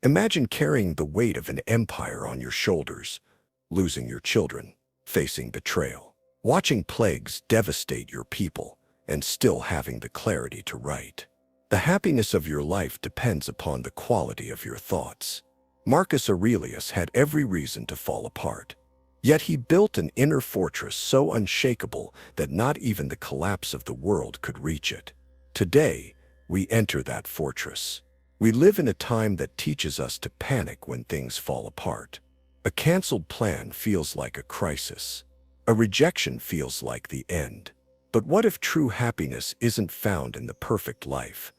Imagine carrying the weight of an empire on your shoulders, losing your children, facing betrayal, watching plagues devastate your people, and still having the clarity to write. The happiness of your life depends upon the quality of your thoughts. Marcus Aurelius had every reason to fall apart. Yet he built an inner fortress so unshakable that not even the collapse of the world could reach it. Today, we enter that fortress. We live in a time that teaches us to panic when things fall apart. A canceled plan feels like a crisis. A rejection feels like the end. But what if true happiness isn't found in the perfect life,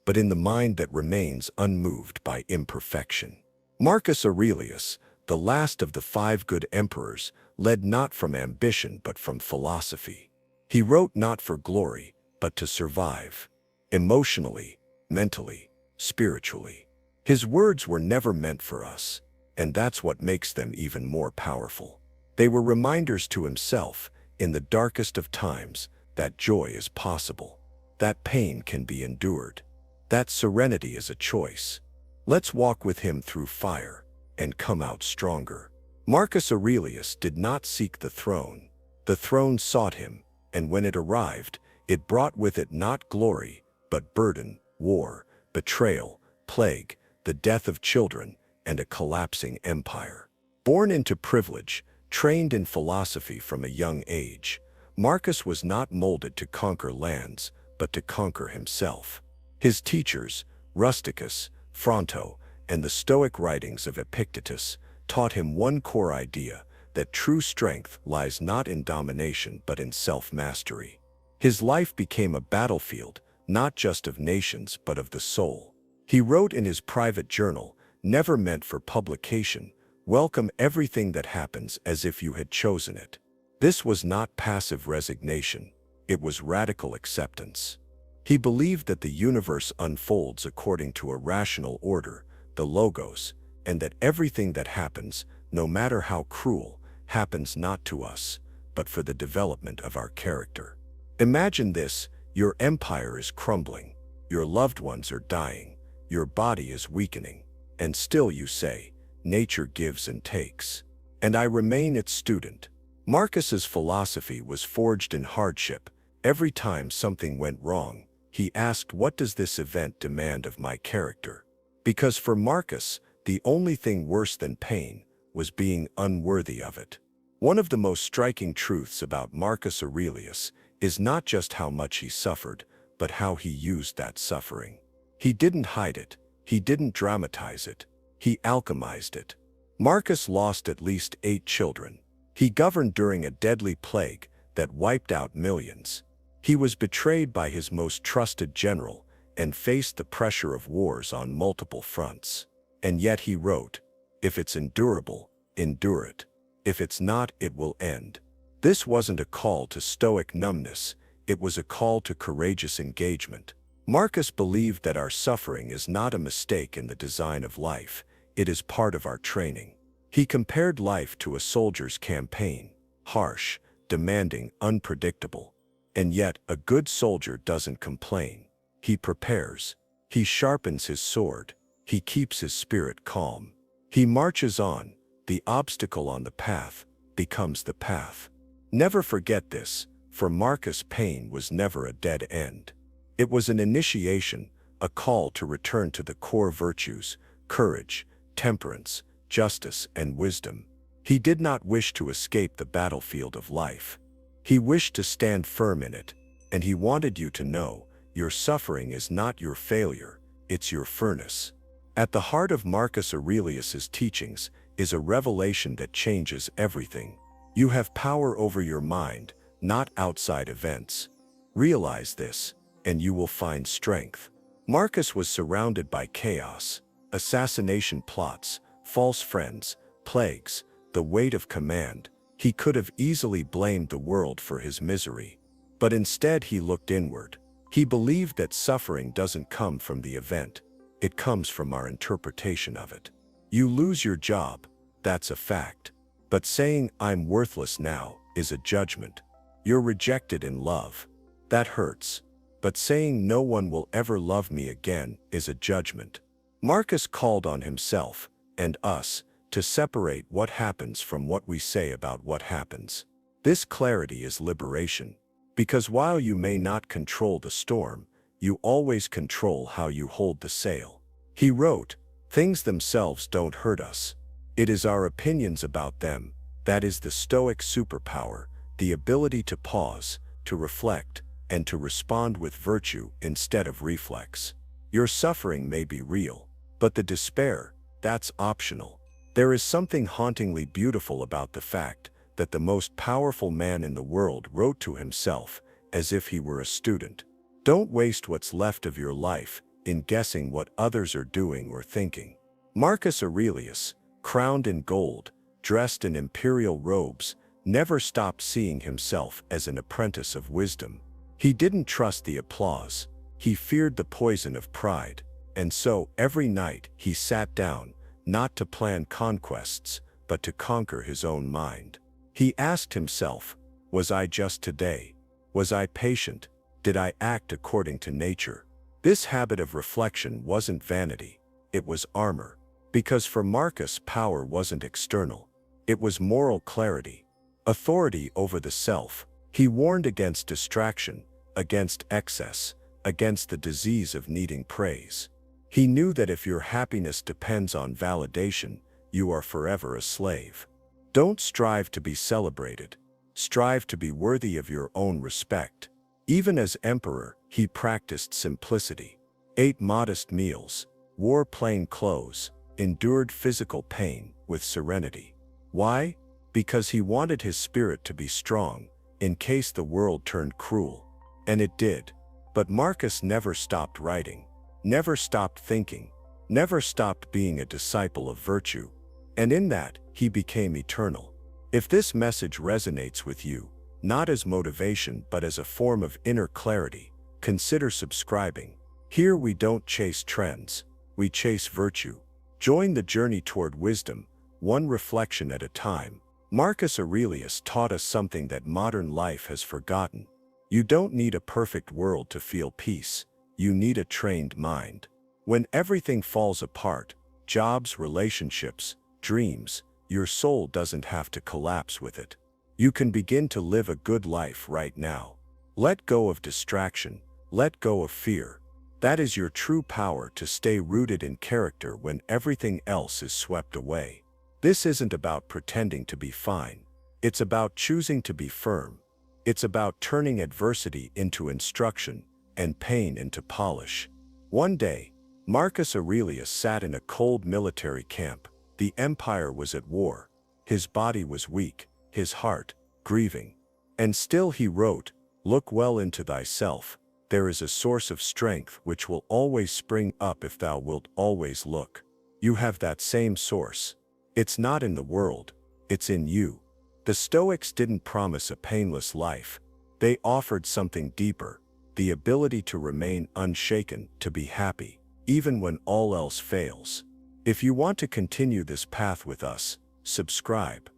but in the mind that remains unmoved by imperfection? Marcus Aurelius, the last of the 5 good emperors, led not from ambition but from philosophy. He wrote not for glory, but to survive. Emotionally, mentally, spiritually. His words were never meant for us, and that's what makes them even more powerful. They were reminders to himself, in the darkest of times, that joy is possible, that pain can be endured, that serenity is a choice. Let's walk with him through fire and come out stronger. Marcus Aurelius did not seek the throne. The throne sought him, and when it arrived, it brought with it not glory, but burden, war, betrayal, plague, the death of children, and a collapsing empire. Born into privilege, trained in philosophy from a young age, Marcus was not molded to conquer lands, but to conquer himself. His teachers, Rusticus, Fronto, and the Stoic writings of Epictetus taught him one core idea, that true strength lies not in domination but in self-mastery. His life became a battlefield, not just of nations but of the soul. He wrote in his private journal, never meant for publication, "Welcome everything that happens as if you had chosen it." This was not passive resignation, it was radical acceptance. He believed that the universe unfolds according to a rational order, the logos, and that everything that happens, no matter how cruel, happens not to us, but for the development of our character. Imagine this: your empire is crumbling, your loved ones are dying, your body is weakening, and still you say, "Nature gives and takes, and I remain its student." Marcus's philosophy was forged in hardship. Every time something went wrong, he asked, "What does this event demand of my character?" Because for Marcus, the only thing worse than pain was being unworthy of it. One of the most striking truths about Marcus Aurelius is not just how much he suffered, but how he used that suffering. He didn't hide it, he didn't dramatize it, he alchemized it. Marcus lost at least 8 children. He governed during a deadly plague that wiped out millions. He was betrayed by his most trusted general and faced the pressure of wars on multiple fronts. And yet he wrote, "If it's endurable, endure it. If it's not, it will end." This wasn't a call to stoic numbness, it was a call to courageous engagement. Marcus believed that our suffering is not a mistake in the design of life, it is part of our training. He compared life to a soldier's campaign, harsh, demanding, unpredictable. And yet, a good soldier doesn't complain. He prepares. He sharpens his sword. He keeps his spirit calm. He marches on. The obstacle on the path becomes the path. Never forget this, for Marcus, pain was never a dead end. It was an initiation, a call to return to the core virtues, courage, temperance, justice, and wisdom. He did not wish to escape the battlefield of life. He wished to stand firm in it, and he wanted you to know, your suffering is not your failure, it's your furnace. At the heart of Marcus Aurelius's teachings is a revelation that changes everything. You have power over your mind, not outside events. Realize this, and you will find strength. Marcus was surrounded by chaos, assassination plots, false friends, plagues, the weight of command. He could have easily blamed the world for his misery, but instead he looked inward. He believed that suffering doesn't come from the event, it comes from our interpretation of it. You lose your job, that's a fact. But saying, "I'm worthless now," is a judgment. You're rejected in love. That hurts. But saying, "No one will ever love me again," is a judgment. Marcus called on himself and us to separate what happens from what we say about what happens. This clarity is liberation, because while you may not control the storm, you always control how you hold the sail. He wrote, "Things themselves don't hurt us. It is our opinions about them that is the stoic superpower, the ability to pause, to reflect, and to respond with virtue instead of reflex. Your suffering may be real, but the despair, that's optional." There is something hauntingly beautiful about the fact that the most powerful man in the world wrote to himself as if he were a student. Don't waste what's left of your life in guessing what others are doing or thinking. Marcus Aurelius, crowned in gold, dressed in imperial robes, never stopped seeing himself as an apprentice of wisdom. He didn't trust the applause. He feared the poison of pride. And so, every night, he sat down, not to plan conquests, but to conquer his own mind. He asked himself, was I just today? Was I patient? Did I act according to nature? This habit of reflection wasn't vanity, it was armor. Because for Marcus, power wasn't external. It was moral clarity, authority over the self. He warned against distraction, against excess, against the disease of needing praise. He knew that if your happiness depends on validation, you are forever a slave. Don't strive to be celebrated. Strive to be worthy of your own respect. Even as emperor, he practiced simplicity, ate modest meals, wore plain clothes, endured physical pain with serenity. Why? Because he wanted his spirit to be strong, in case the world turned cruel. And it did. But Marcus never stopped writing, never stopped thinking, never stopped being a disciple of virtue. And in that, he became eternal. If this message resonates with you, not as motivation but as a form of inner clarity, consider subscribing. Here we don't chase trends, we chase virtue. Join the journey toward wisdom, one reflection at a time. Marcus Aurelius taught us something that modern life has forgotten. You don't need a perfect world to feel peace. You need a trained mind. When everything falls apart, jobs, relationships, dreams, your soul doesn't have to collapse with it. You can begin to live a good life right now. Let go of distraction, let go of fear. That is your true power to stay rooted in character when everything else is swept away. This isn't about pretending to be fine. It's about choosing to be firm. It's about turning adversity into instruction and pain into polish. One day, Marcus Aurelius sat in a cold military camp. The empire was at war. His body was weak, his heart grieving. And still he wrote, "Look well into thyself. There is a source of strength which will always spring up if thou wilt always look." You have that same source. It's not in the world, it's in you. The Stoics didn't promise a painless life. They offered something deeper, the ability to remain unshaken, to be happy, even when all else fails. If you want to continue this path with us, subscribe.